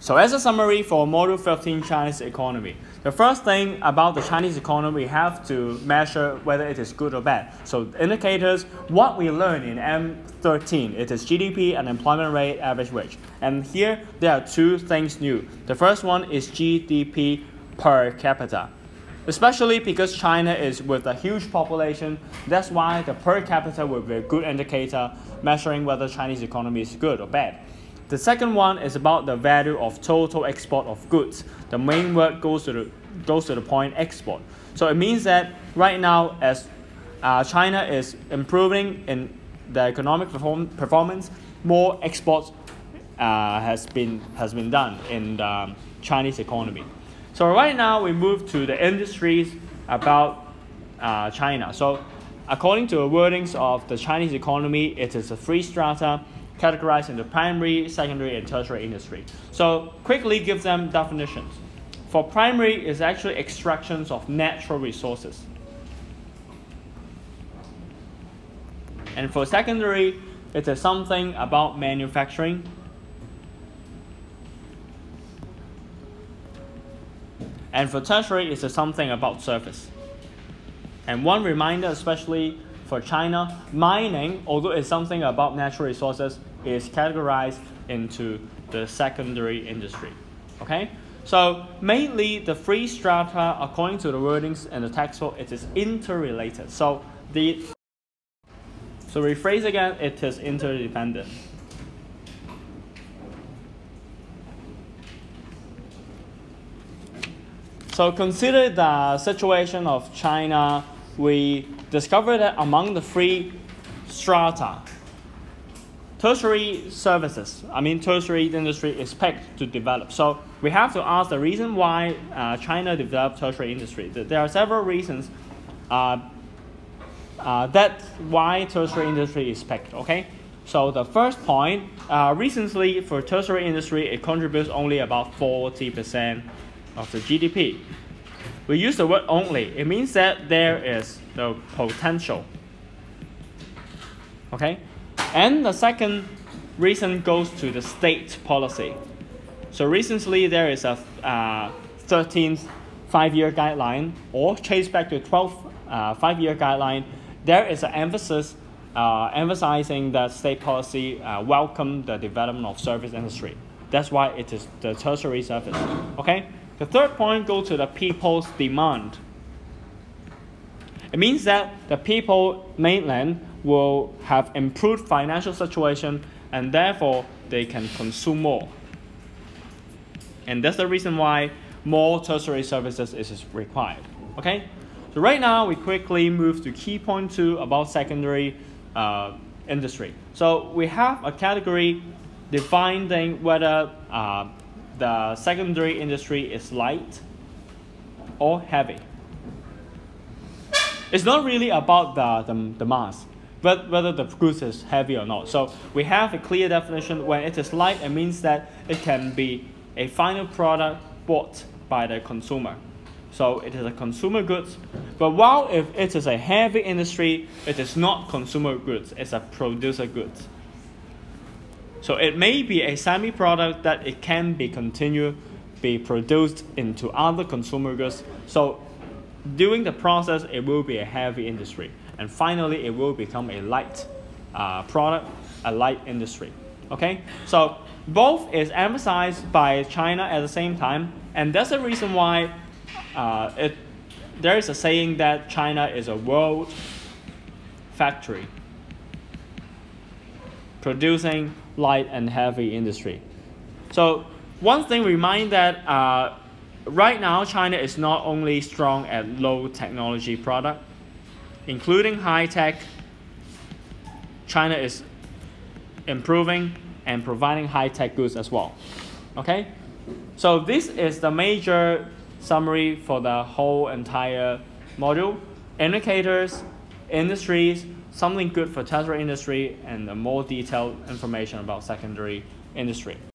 So as a summary for Module 15 Chinese economy, the first thing about the Chinese economy, we have to measure whether it is good or bad. So indicators, what we learned in M13, it is GDP, unemployment rate, average wage. And here there are two things new. The first one is GDP per capita. Especially because China is with a huge population, that's why the per capita will be a good indicator measuring whether Chinese economy is good or bad. The second one is about the value of total export of goods. The main word goes to the point export. So it means that right now, as China is improving in the economic performance, more exports has been done in the Chinese economy. So right now we move to the industries about China. So according to the wordings of the Chinese economy, it is a three strata categorized into primary, secondary, and tertiary industry. So quickly give them definitions. For primary, it's actually extractions of natural resources. And for secondary, it is something about manufacturing. And for tertiary, it's something about service. And one reminder, especially for China, mining, although it's something about natural resources, is categorized into the secondary industry. Okay? So mainly the three strata, according to the wordings in the textbook, it is interrelated. So rephrase again, it is interdependent. So consider the situation of China. We discovered that among the three strata, tertiary industry is picked to develop. So we have to ask the reason why China developed tertiary industry. There are several reasons that why tertiary industry is picked. Okay. So the first point, recently for tertiary industry, it contributes only about 40% of the GDP. We use the word only. It means that there is the potential. Okay? And the second reason goes to the state policy. So recently there is a 13th five-year guideline, or chase back to 12th five-year guideline. There is an emphasis emphasizing that state policy welcome the development of service industry. That's why it is the tertiary service. Okay? The third point goes to the people's demand. It means that the people mainland will have improved financial situation and therefore they can consume more. And that's the reason why more tertiary services is required. Okay? So right now we quickly move to key point 2 about secondary industry. So we have a category defining whether the secondary industry is light or heavy. It's not really about the mass, but whether the goods is heavy or not. So we have a clear definition. When it is light, it means that it can be a final product bought by the consumer. So it is a consumer goods. But while if it is a heavy industry, it is not consumer goods, it's a producer goods. So it may be a semi-product that it can be produced into other consumer goods. So during the process, it will be a heavy industry. And finally, it will become a light product, a light industry. Okay? So both is emphasized by China at the same time. And that's the reason why there is a saying that China is a world factory producing light and heavy industry. So one thing remind that right now China is not only strong at low technology product, including high tech. China is improving and providing high tech goods as well. Okay, so this is the major summary for the whole entire module. Indicators, industries, something good for tertiary industry, and the more detailed information about secondary industry.